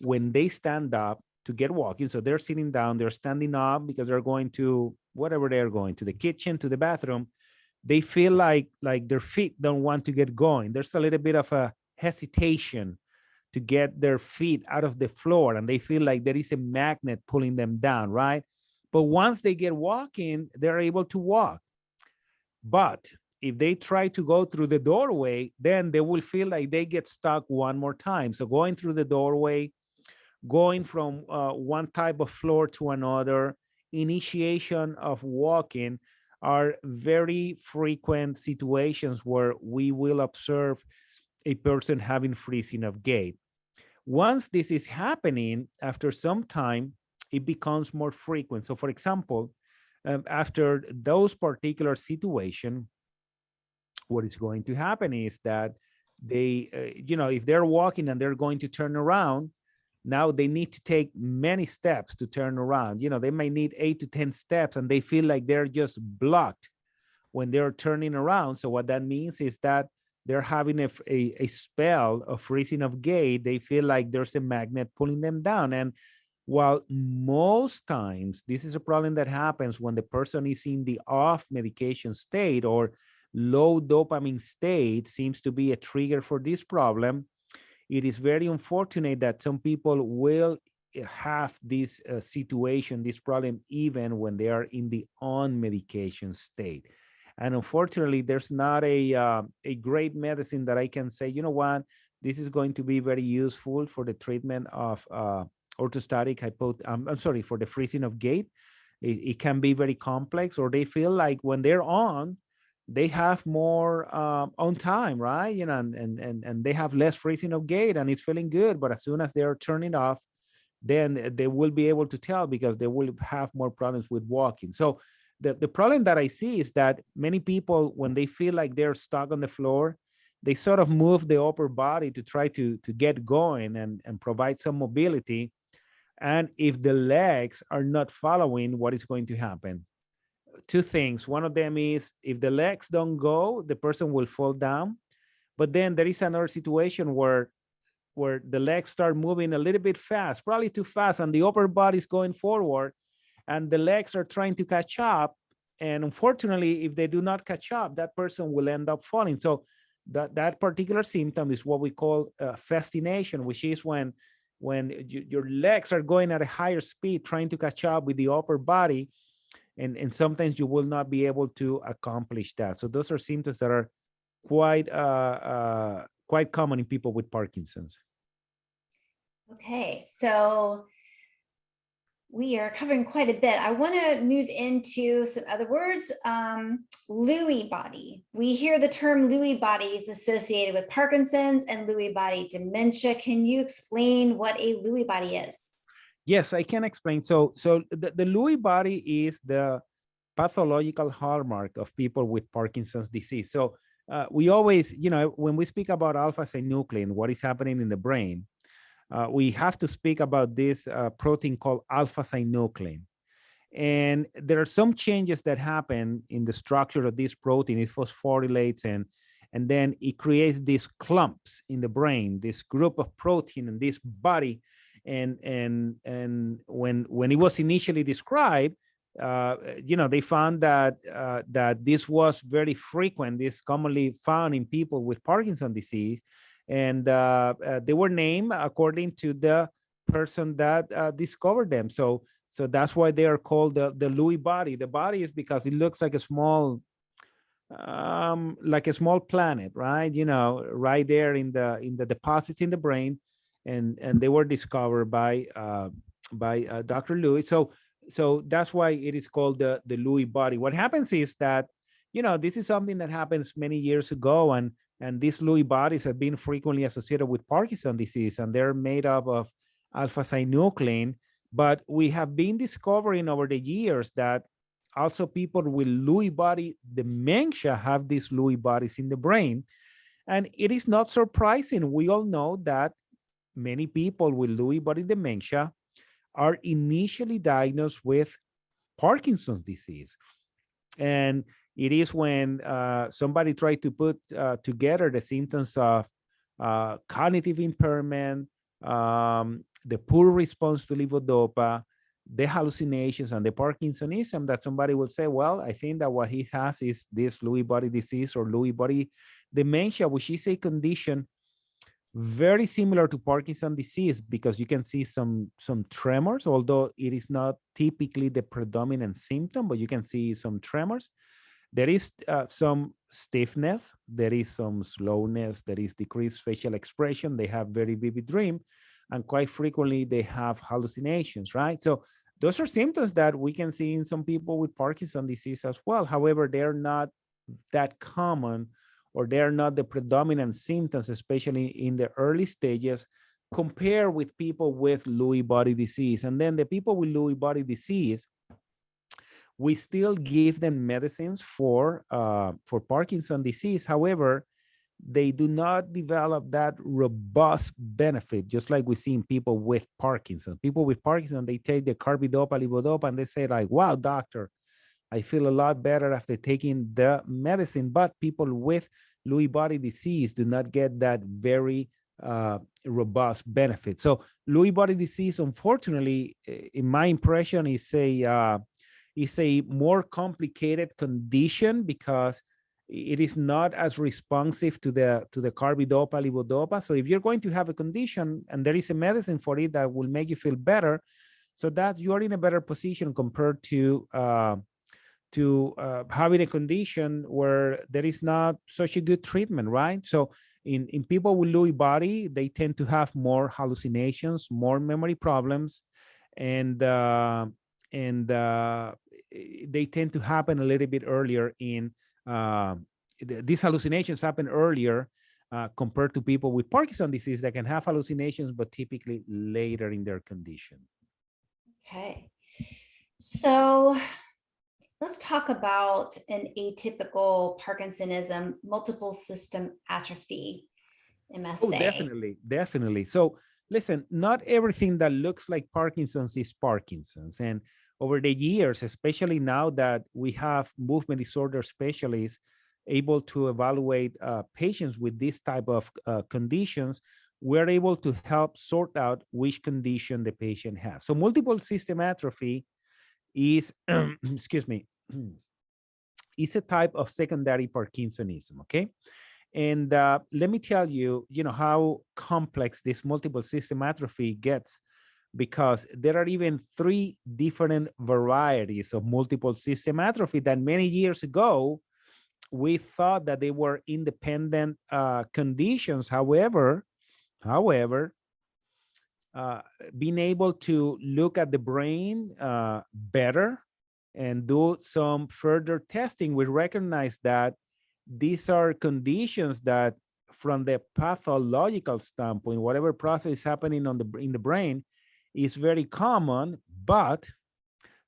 when they stand up to get walking, so they're sitting down, they're standing up because they're going to whatever they're going to, the kitchen, to the bathroom, they feel like their feet don't want to get going. There's a little bit of a hesitation to get their feet out of the floor, and they feel like there is a magnet pulling them down, right? But once they get walking, they're able to walk. But if they try to go through the doorway, then they will feel like they get stuck one more time. So going through the doorway, going from one type of floor to another, initiation of walking are very frequent situations where we will observe a person having freezing of gait. Once this is happening, after some time, it becomes more frequent. So for example, after those particular situation, what is going to happen is that they, if they're walking and they're going to turn around, now they need to take many steps to turn around. You know, they might need 8 to 10 steps and they feel like they're just blocked when they're turning around. So what that means is that they're having a spell of freezing of gait. They feel like there's a magnet pulling them down. And while most times this is a problem that happens when the person is in the off medication state or low dopamine state seems to be a trigger for this problem, it is very unfortunate that some people will have this situation, this problem, even when they are in the on medication state. And unfortunately, there's not a great medicine that I can say, you know what, this is going to be very useful for the treatment of orthostatic I'm sorry, for the freezing of gait. It can be very complex, or they feel like when they're on, they have more on time, right? You know, and they have less freezing of gait and it's feeling good. But as soon as they are turning off, then they will be able to tell because they will have more problems with walking. So the problem that I see is that many people, when they feel like they're stuck on the floor, they sort of move the upper body to try to get going and provide some mobility. And if the legs are not following, what is going to happen? Two things. One of them is if the legs don't go, the person will fall down. But then there is another situation where the legs start moving a little bit fast, probably too fast, and the upper body is going forward, and the legs are trying to catch up. And unfortunately, if they do not catch up, that person will end up falling. So that particular symptom is what we call fascination, which is when your legs are going at a higher speed, trying to catch up with the upper body, and sometimes you will not be able to accomplish that. So those are symptoms that are quite common in people with Parkinson's. Okay, so we are covering quite a bit. I want to move into some other words. Lewy body. We hear the term Lewy body is associated with Parkinson's and Lewy body dementia. Can you explain what a Lewy body is? Yes, I can explain. So the Lewy body is the pathological hallmark of people with Parkinson's disease. So we always, you know, when we speak about alpha-synuclein, what is happening in the brain, we have to speak about this protein called alpha-synuclein. And there are some changes that happen in the structure of this protein. It phosphorylates and then it creates these clumps in the brain, this group of protein in this body. And when it was initially described, you know, they found that this was very frequent. This commonly found in people with Parkinson's disease, and they were named according to the person that discovered them. So that's why they are called the Lewy body. The body is because it looks like a small planet, right? You know, right there in the deposits in the brain, and they were discovered by Dr. Lewy. So that's why it is called the Lewy body. What happens is that, you know, this is something that happens many years ago, and these Lewy bodies have been frequently associated with Parkinson's disease, and they're made up of alpha-synuclein. But we have been discovering over the years that also people with Lewy body dementia have these Lewy bodies in the brain. And it is not surprising. We all know that many people with Lewy body dementia are initially diagnosed with Parkinson's disease. And it is when somebody tried to put together the symptoms of cognitive impairment, the poor response to levodopa, the hallucinations, and the Parkinsonism, that somebody will say, well, I think that what he has is this Lewy body disease or Lewy body dementia, which is a condition very similar to Parkinson's disease, because you can see some tremors, although it is not typically the predominant symptom, but you can see some tremors. There is some stiffness, there is some slowness, there is decreased facial expression, they have very vivid dream, and quite frequently they have hallucinations, right? So those are symptoms that we can see in some people with Parkinson's disease as well. However, they're not that common, or they're not the predominant symptoms, especially in the early stages, compared with people with Lewy body disease. And then the people with Lewy body disease, we still give them medicines for Parkinson's disease. However, they do not develop that robust benefit, just like we see in people with Parkinson. People with Parkinson, they take the carbidopa, levodopa, and they say like, wow, doctor, I feel a lot better after taking the medicine. But people with Lewy body disease do not get that very robust benefit. So Lewy body disease, unfortunately, in my impression, is a more complicated condition because it is not as responsive to the carbidopa, levodopa. So if you're going to have a condition and there is a medicine for it that will make you feel better, so that you are in a better position compared to having a condition where there is not such a good treatment, right? So in people with Lewy body, they tend to have more hallucinations, more memory problems, and they tend to happen a little bit earlier in these hallucinations happen earlier compared to people with Parkinson's disease that can have hallucinations, but typically later in their condition. Okay. So let's talk about an atypical Parkinsonism, multiple system atrophy, MSA. Oh, definitely. So listen, not everything that looks like Parkinson's is Parkinson's. And over the years, especially now that we have movement disorder specialists able to evaluate patients with this type of conditions, we're able to help sort out which condition the patient has. So multiple system atrophy is, excuse me, is a type of secondary Parkinsonism, okay? And let me tell you, how complex this multiple system atrophy gets, because there are even 3 different varieties of multiple system atrophy that many years ago, we thought that they were independent conditions. However, being able to look at the brain better and do some further testing, we recognize that these are conditions that, from the pathological standpoint, whatever process is happening in the brain is very common, but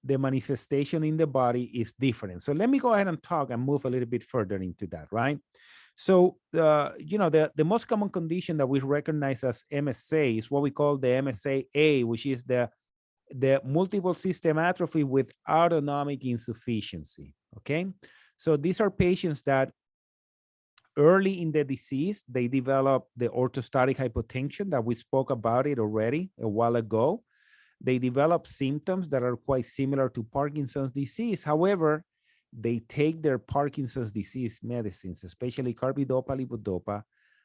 the manifestation in the body is different. So let me go ahead and talk and move a little bit further into that, right? So, the most common condition that we recognize as MSA is what we call the MSA-A, which is the multiple system atrophy with autonomic insufficiency, okay? So these are patients that early in the disease, they develop the orthostatic hypotension that we spoke about it already a while ago. They develop symptoms that are quite similar to Parkinson's disease. However, they take their Parkinson's disease medicines, especially carbidopa, levodopa,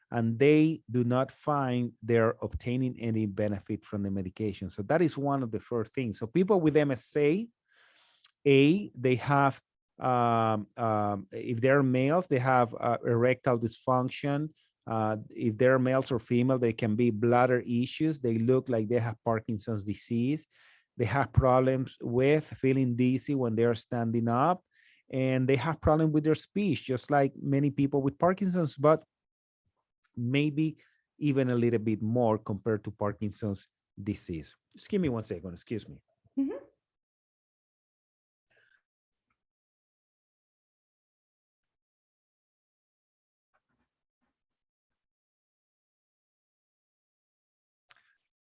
and they do not find they're obtaining any benefit from the medication. So that is one of the first things. So people with MSA, they have, if they're males, they have erectile dysfunction. If they're males or female, they can be bladder issues. They look like they have Parkinson's disease. They have problems with feeling dizzy when they're standing up, and they have problems with their speech, just like many people with Parkinson's, but maybe even a little bit more compared to Parkinson's disease. Just give me 1 second, excuse me. Mhm.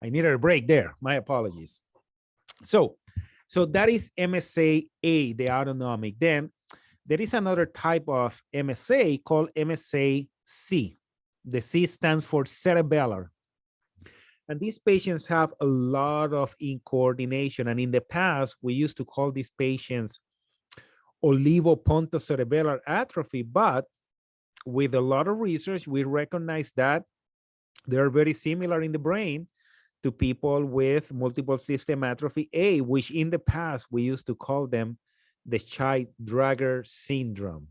I needed a break there. My apologies. So that is MSA-A, the autonomic. Then there is another type of MSA called MSA-C. The C stands for cerebellar. And these patients have a lot of incoordination. And in the past, we used to call these patients olivopontocerebellar atrophy. But with a lot of research, we recognize that they're very similar in the brain to people with multiple system atrophy A, which in the past we used to call them the Child-Drager syndrome.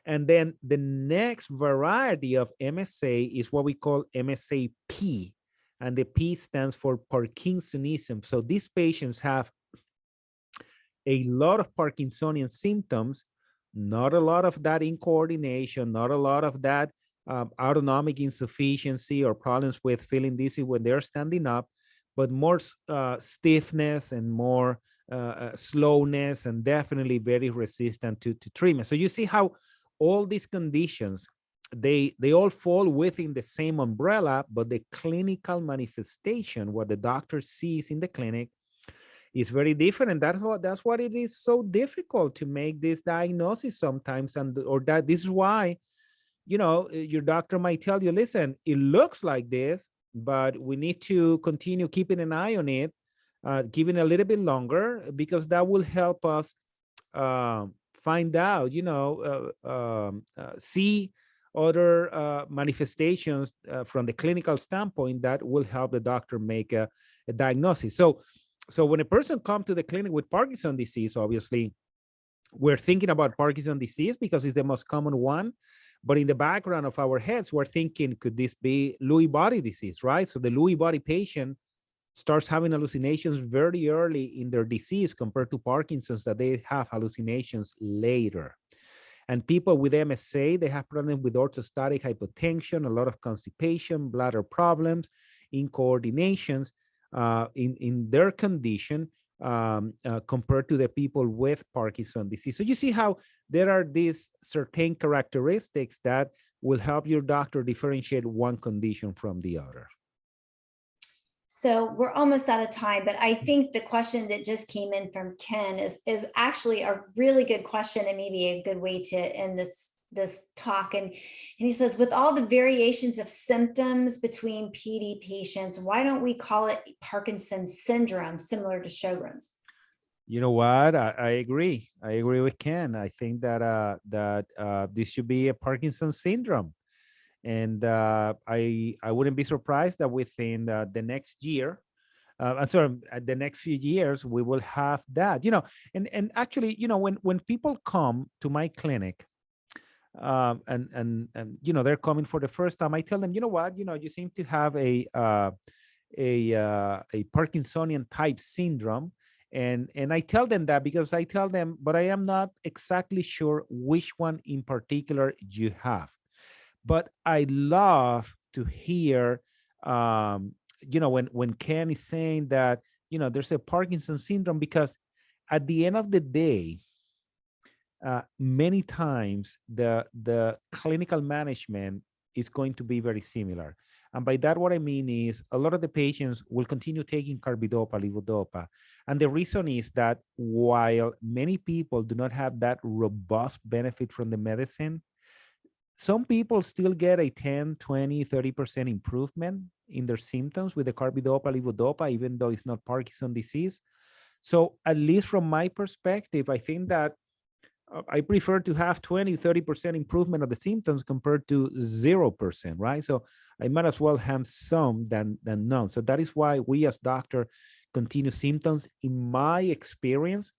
And then the next variety of MSA is what we call MSA-P, and the P stands for Parkinsonism. So these patients have a lot of Parkinsonian symptoms, not a lot of that incoordination, not a lot of that autonomic insufficiency or problems with feeling dizzy when they're standing up, but more stiffness and more slowness, and definitely very resistant to treatment. So you see how all these conditions they all fall within the same umbrella, but the clinical manifestation, what the doctor sees in the clinic, is very different. That's what it is so difficult to make this diagnosis sometimes, and or that this is why, your doctor might tell you, listen, it looks like this, but we need to continue keeping an eye on it, giving a little bit longer, because that will help us find out, see other manifestations from the clinical standpoint that will help the doctor make a diagnosis. So when a person comes to the clinic with Parkinson's disease, obviously, we're thinking about Parkinson's disease because it's the most common one. But in the background of our heads, we're thinking, could this be Lewy Body disease, right? So the Lewy Body patient starts having hallucinations very early in their disease compared to Parkinson's, that they have hallucinations later. And people with MSA, they have problems with orthostatic hypotension, a lot of constipation, bladder problems, incoordinations in their condition compared to the people with Parkinson's disease. So you see how there are these certain characteristics that will help your doctor differentiate one condition from the other. So we're almost out of time, but I think the question that just came in from Ken is actually a really good question, and maybe a good way to end this talk. And he says, with all the variations of symptoms between PD patients, why don't we call it Parkinson's syndrome, similar to Sjogren's? You know what? I agree. I agree with Ken. I think that this should be a Parkinson's syndrome. And I wouldn't be surprised that within the next year, I'm sorry, the next few years, we will have that. And actually, when people come to my clinic, and they're coming for the first time, I tell them, you know what, you seem to have a Parkinsonian type syndrome. And I tell them that because I tell them, but I am not exactly sure which one in particular you have. But I love to hear, when Ken is saying that, there's a Parkinson syndrome, because at the end of the day, many times the clinical management is going to be very similar. And by that, what I mean is a lot of the patients will continue taking carbidopa, levodopa. And the reason is that while many people do not have that robust benefit from the medicine, some people still get a 10, 20, 30% improvement in their symptoms with the carbidopa, levodopa, even though it's not Parkinson's disease. So at least from my perspective, I think that I prefer to have 20, 30% improvement of the symptoms compared to 0%, right? So I might as well have some than none. So that is why we as doctor continue symptoms. In my experience,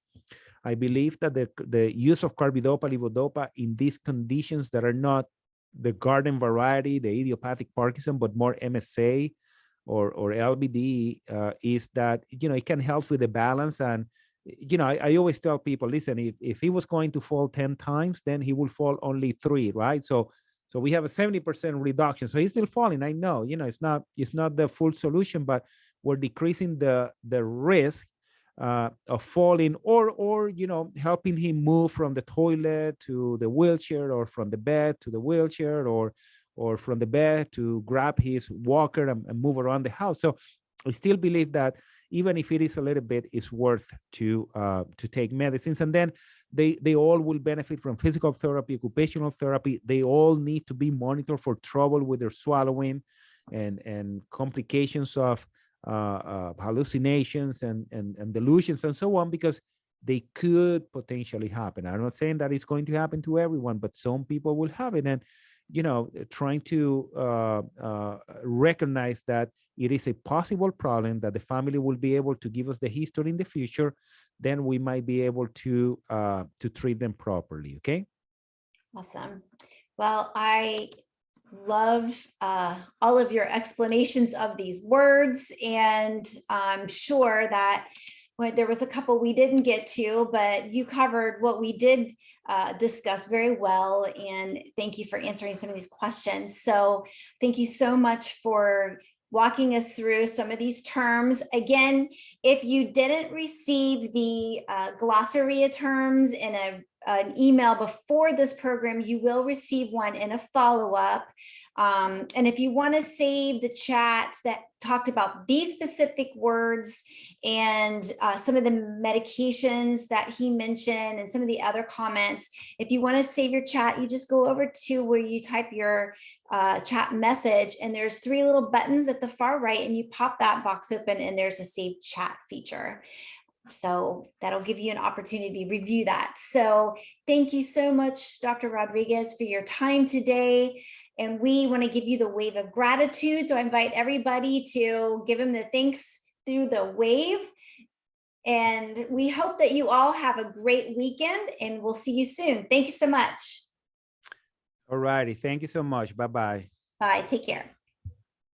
I believe that the use of carbidopa, levodopa in these conditions that are not the garden variety, the idiopathic Parkinson, but more MSA or LBD, is that, it can help with the balance. And, I always tell people, listen, if he was going to fall 10 times, then he will fall only 3, right? So we have a 70% reduction. So he's still falling. I know, it's not the full solution, but we're decreasing the risk of falling, or helping him move from the toilet to the wheelchair, or from the bed to the wheelchair, or from the bed to grab his walker and move around the house. So I still believe that even if it is a little bit, it's worth to take medicines. And then they all will benefit from physical therapy, occupational therapy. They all need to be monitored for trouble with their swallowing and complications of hallucinations and delusions and so on, because they could potentially happen. I'm not saying that it's going to happen to everyone, but some people will have it. And, trying to recognize that it is a possible problem, that the family will be able to give us the history in the future, then we might be able to treat them properly. Okay. Awesome. Well, I love all of your explanations of these words, and I'm sure that there was a couple we didn't get to, but you covered what we did discuss very well, and thank you for answering some of these questions. So thank you so much for walking us through some of these terms. Again, if you didn't receive the glossary of terms in an email before this program, you will receive one in a follow-up. And if you want to save the chats that talked about these specific words and some of the medications that he mentioned and some of the other comments, if you want to save your chat, you just go over to where you type your chat message, and there's 3 little buttons at the far right, and you pop that box open and there's a save chat feature. So that'll give you an opportunity to review that. So thank you so much, Dr. Rodriguez, for your time today. And we want to give you the wave of gratitude. So I invite everybody to give him the thanks through the wave. And we hope that you all have a great weekend, and we'll see you soon. Thank you so much. All righty. Thank you so much. Bye-bye. Bye. Take care.